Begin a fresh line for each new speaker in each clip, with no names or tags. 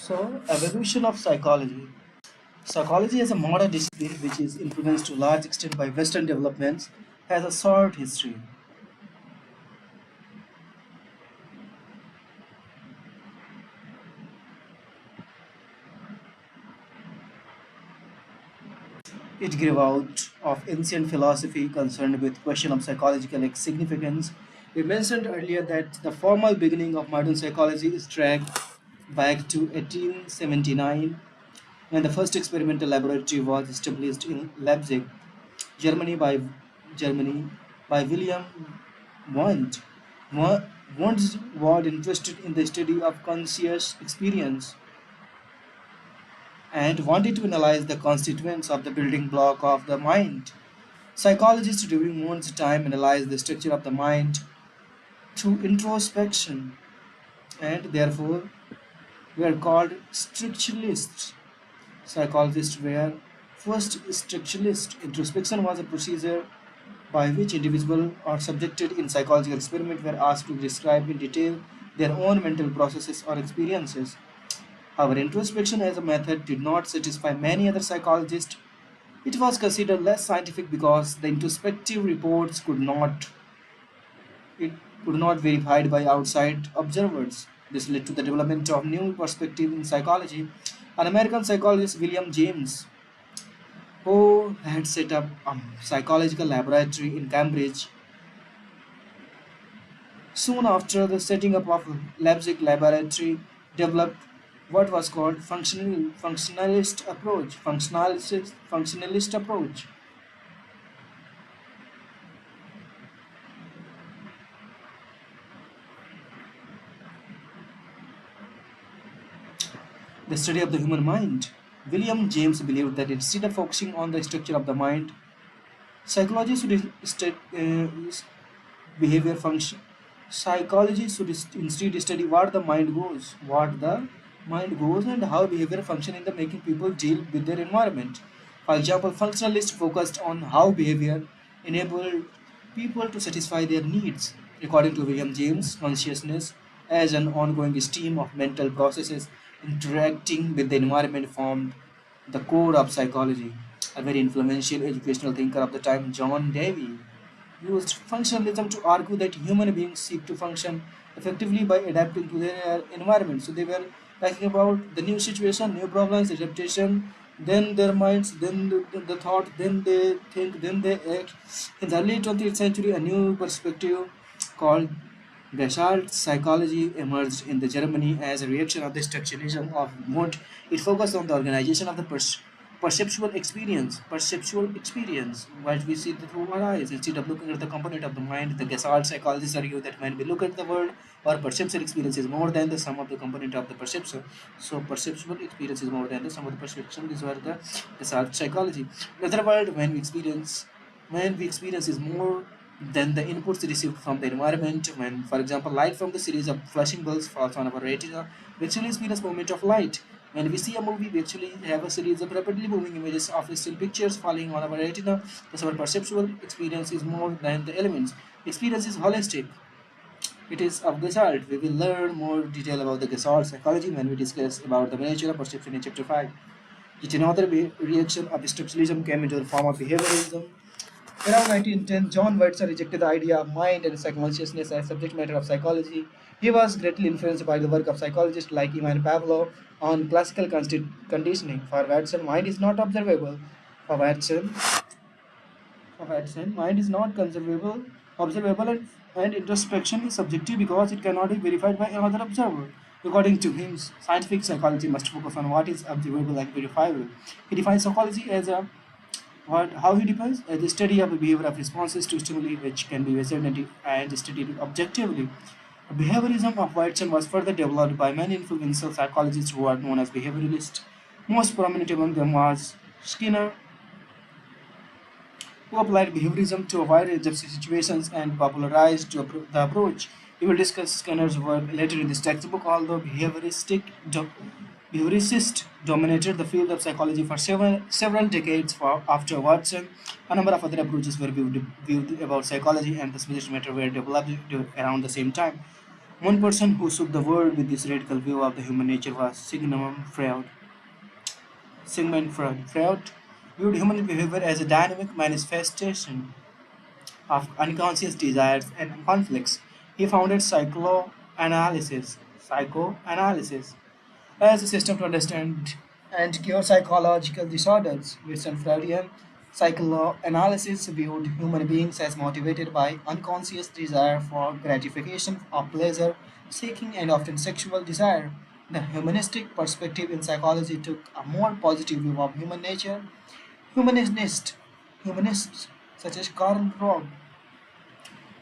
So, evolution of psychology. Psychology as a modern discipline which is influenced to a large extent by Western developments has a short history. It grew out of ancient philosophy concerned with question of psychological significance. We mentioned earlier that the formal beginning of modern psychology is tracked back to 1879 when the first experimental laboratory was established in Leipzig, Germany by Germany by William Wundt. Wundt was interested in the study of conscious experience and wanted to analyze the constituents of the building block of the mind. Psychologists during Wundt's time analyzed the structure of the mind through introspection and therefore were called structuralists. Psychologists were first structuralists. Introspection was a procedure by which individuals or subjected in psychological experiment were asked to describe in detail their own mental processes or experiences. However, introspection as a method did not satisfy many other psychologists. It was considered less scientific because the introspective reports it could not be verified by outside observers. This led to the development of new perspective in psychology. An American psychologist, William James, who had set up a psychological laboratory in Cambridge, soon after the setting up of Leipzig laboratory, developed what was called functionalist approach. Functionalist approach. The study of the human mind. William James believed that instead of focusing on the structure of the mind, psychology should behavior function. Psychology should instead study what the mind goes, and how behavior function in the making people deal with their environment. For example, functionalists focused on how behavior enabled people to satisfy their needs. According to William James, consciousness as an ongoing stream of mental processes interacting with the environment formed the core of psychology. A very influential educational thinker of the time, John Dewey, used functionalism to argue that human beings seek to function effectively by adapting to their environment. So they were talking about the new situation, new problems, adaptation, then their minds, then the thought, then they think, then they act. In the early 20th century, a new perspective called Gestalt psychology emerged in the Germany as a reaction of the structuralism of Wundt. It focused on the organization of the perceptual experience, what we see through our eyes. Instead of looking at the component of the mind, the Gestalt psychologists argue that when we look at the world, our perceptual experience is more than the sum of the component of the perception. So perceptual experience is more than the sum of the perception. These were the Gestalt psychology. In other words, when we experience is more than the inputs received from the environment. When, for example, light from the series of flashing bulbs falls on our retina, we actually experience movement of light. When we see a movie, we actually have a series of rapidly moving images of still pictures falling on our retina. Thus, our perceptual experience is more than the elements. Experience is holistic. It is of Gestalt. We will learn more detail about the Gestalt psychology when we discuss about the nature of perception in chapter 5. Yet another reaction of structuralism came into the form of behaviorism. Around 1910, John Wetzel rejected the idea of mind and consciousness as subject matter of psychology. He was greatly influenced by the work of psychologists like Ivan Pavlov on classical conditioning. For Watson, mind is not observable. For Watson, mind is not observable, and introspection is subjective because it cannot be verified by another observer. According to him, scientific psychology must focus on what is observable and verifiable. He defines psychology as a how he defines the study of the behavior of responses to stimuli which can be measured and studied objectively. Behaviorism of Watson was further developed by many influential psychologists who are known as behavioralists. Most prominent among them was Skinner, who applied behaviorism to a wide range of situations and popularized the approach. We will discuss Skinner's work later in this textbook, although behavioricists dominated the field of psychology for several decades after Watson. A number of other approaches were viewed about psychology, and the subject matter were developed around the same time. One person who shook the world with this radical view of the human nature was Sigmund Freud. Sigmund Freud. Freud viewed human behavior as a dynamic manifestation of unconscious desires and conflicts. He founded psychoanalysis as a system to understand and cure psychological disorders. With Freudian psychoanalysis viewed human beings as motivated by unconscious desire for gratification of pleasure seeking and often sexual desire. The humanistic perspective in psychology took a more positive view of human nature. Humanist, Humanists such as Carl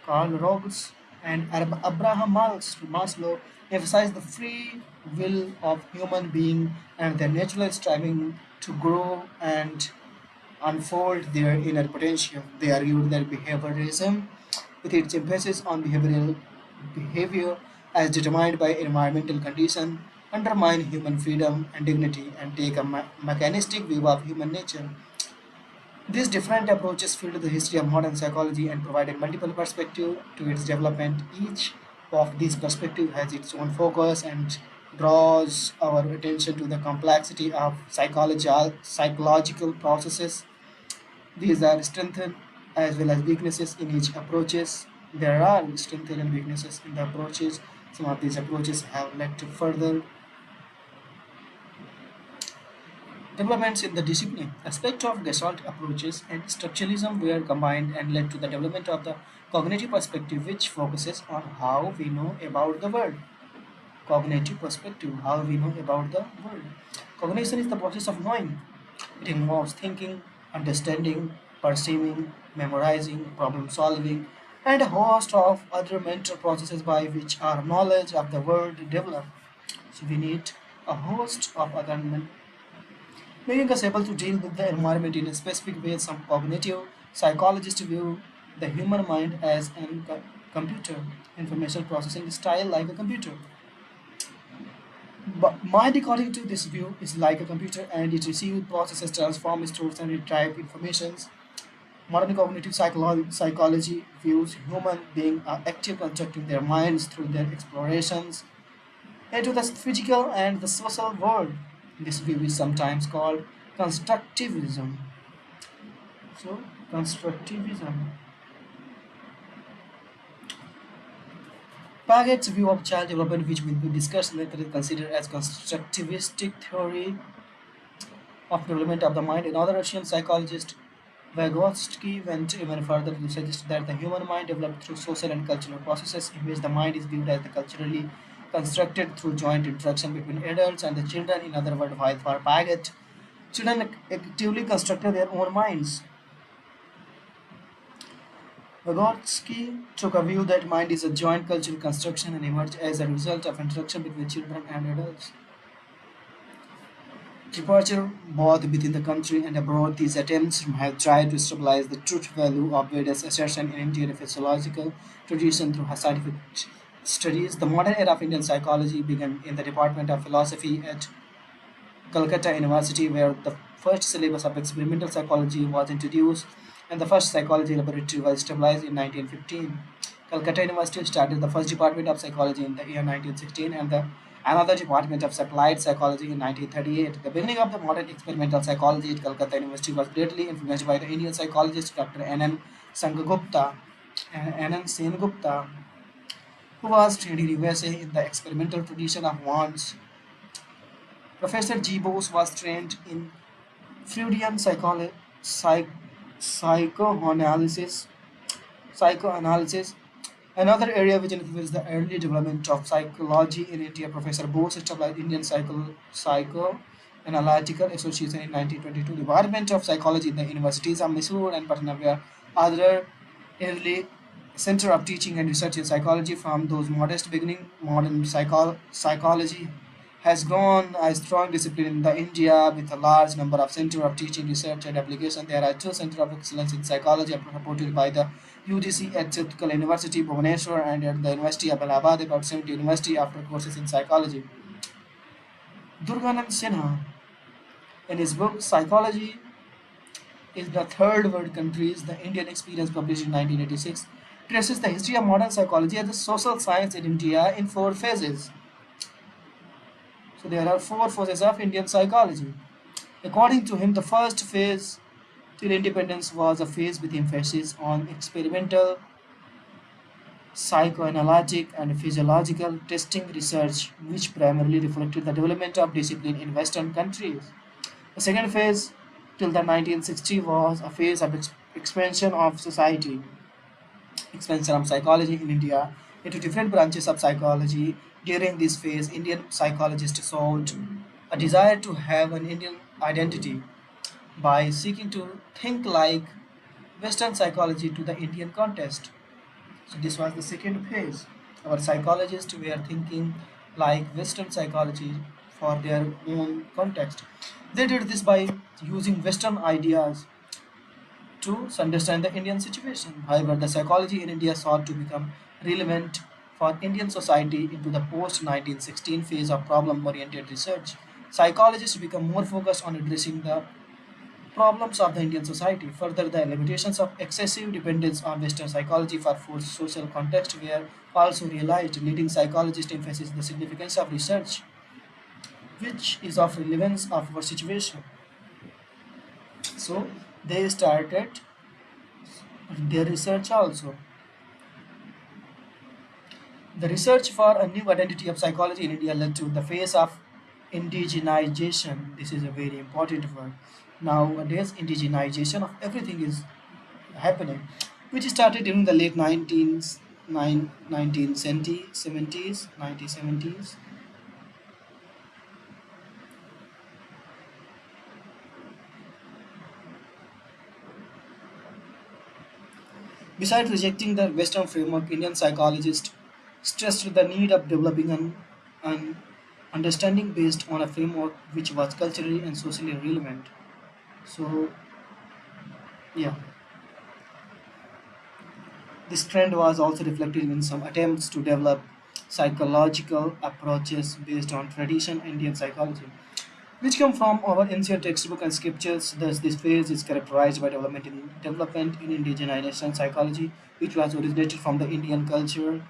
Rogers and Abraham Maslow emphasize the free will of human being and their natural striving to grow and unfold their inner potential. They argued that behaviorism, with its emphasis on behavioral behavior as determined by environmental conditions, undermine human freedom and dignity and take a mechanistic view of human nature. These different approaches filled the history of modern psychology and provided multiple perspectives to its development. Each of these perspectives has its own focus and draws our attention to the complexity of psychological processes. These are strengths as well as weaknesses in each approaches. There are strengths and weaknesses in the approaches. Some of these approaches have led to further developments in the discipline. Aspects of Gestalt approaches and structuralism were combined and led to the development of the cognitive perspective, which focuses on how we know about the world. Cognitive perspective, how we know about the world. Cognition is the process of knowing. It involves thinking, understanding, perceiving, memorizing, problem solving, and a host of other mental processes by which our knowledge of the world develop. So we need a host of other making us able to deal with the environment in a specific way. Some cognitive psychologists view the human mind as a computer, information processing style like a computer. But mind, according to this view, is like a computer and it receives, processes, transforms, stores, and retrieves informations. Modern cognitive psychology views human being are active constructing their minds through their explorations into the physical and the social world. This view is sometimes called constructivism. So, constructivism. Paget's view of child development, which will be discussed later, is considered as constructivistic theory of development of the mind. Another Russian psychologist, Vygotsky, went even further to suggest that the human mind developed through social and cultural processes, in which the mind is viewed as the culturally constructed through joint interaction between adults and the children. In other words, while for Paget, children actively constructed their own minds. Vygotsky took a view that mind is a joint cultural construction and emerged as a result of interaction between children and adults. Departure both within the country and abroad, these attempts have tried to stabilize the truth value of various assertions in Indian physiological tradition through scientific studies. The modern era of Indian psychology began in the Department of Philosophy at Calcutta University, where the first syllabus of experimental psychology was introduced and the first psychology laboratory was established in 1915. Calcutta University started the first department of psychology in the year 1916 and another department of applied psychology in 1938. The beginning of the modern experimental psychology at Calcutta University was greatly influenced by the Indian psychologist Dr. N.N. Sengupta, who was trained in USA in the experimental tradition of Wands. Professor G. Bose was trained in Freudian psychoanalysis. Psychoanalysis, another area which influenced the early development of psychology in India. Professor Bose established Indian Psychoanalytical Association in 1922. Department of Psychology in the universities of Mysore and Patna were other early center of teaching and research in psychology. From those modest beginning, modern psychology has grown a strong discipline in the India with a large number of centers of teaching, research, and application. There are two centers of excellence in psychology supported by the UGC at Typical University, Bhubaneswar, and at the University of Allahabad, about 70 university after courses in psychology. Durganand Sinha, in his book Psychology is the Third World Countries, the Indian Experience, published in 1986, traces the history of modern psychology as a social science in India in four phases. So there are four phases of Indian psychology. According to him, the first phase till independence was a phase with emphasis on experimental, psychoanalytic, and physiological testing research, which primarily reflected the development of discipline in Western countries. The second phase till the 1960s was a phase of expansion of society, expansion of psychology in India into different branches of psychology. During this phase, Indian psychologists showed a desire to have an Indian identity by seeking to think like Western psychology to the Indian context. So this was the second phase. Our psychologists were thinking like Western psychology for their own context. They did this by using Western ideas to understand the Indian situation. However, the psychology in India sought to become relevant for Indian society into the post 1916 phase of problem oriented research. Psychologists become more focused on addressing the problems of the Indian society. Further, the limitations of excessive dependence on Western psychology for social context were also realized, leading psychologists to emphasize the significance of research, which is of relevance of our situation. So they started their research also. The research for a new identity of psychology in India led to the phase of indigenization. This is a very important word. Nowadays, indigenization of everything is happening, which started during the late 1970s, 1970s. Besides rejecting the Western framework, Indian psychologists stressed the need of developing an understanding based on a framework which was culturally and socially relevant. So, yeah, this trend was also reflected in some attempts to develop psychological approaches based on tradition Indian psychology, which come from our ancient textbook and scriptures. Thus, this phase is characterized by development in indigenization psychology, which was originated from the Indian culture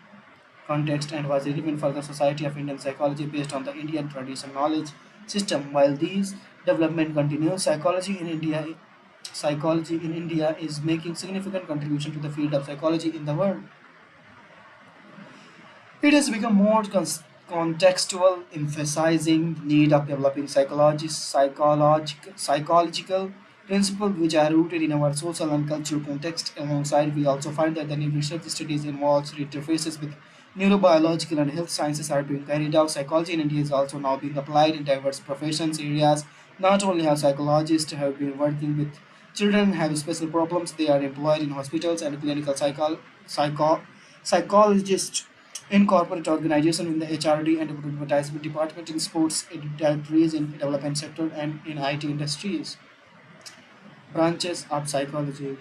context and was relevant for the society of Indian psychology based on the Indian tradition knowledge system. While these development continues, psychology in India is making significant contribution to the field of psychology in the world. It has become more contextual, emphasizing the need of developing psychological principles which are rooted in our social and cultural context. Alongside, we also find that the new research studies involves interfaces with neurobiological and health sciences are being carried out. Psychology in India is also now being applied in diverse professions areas. Not only have psychologists have been working with children have special problems, they are employed in hospitals and clinical psychologists in corporate organization in the HRD and advertisement department in sports industries in development sector and in IT industries branches of psychology.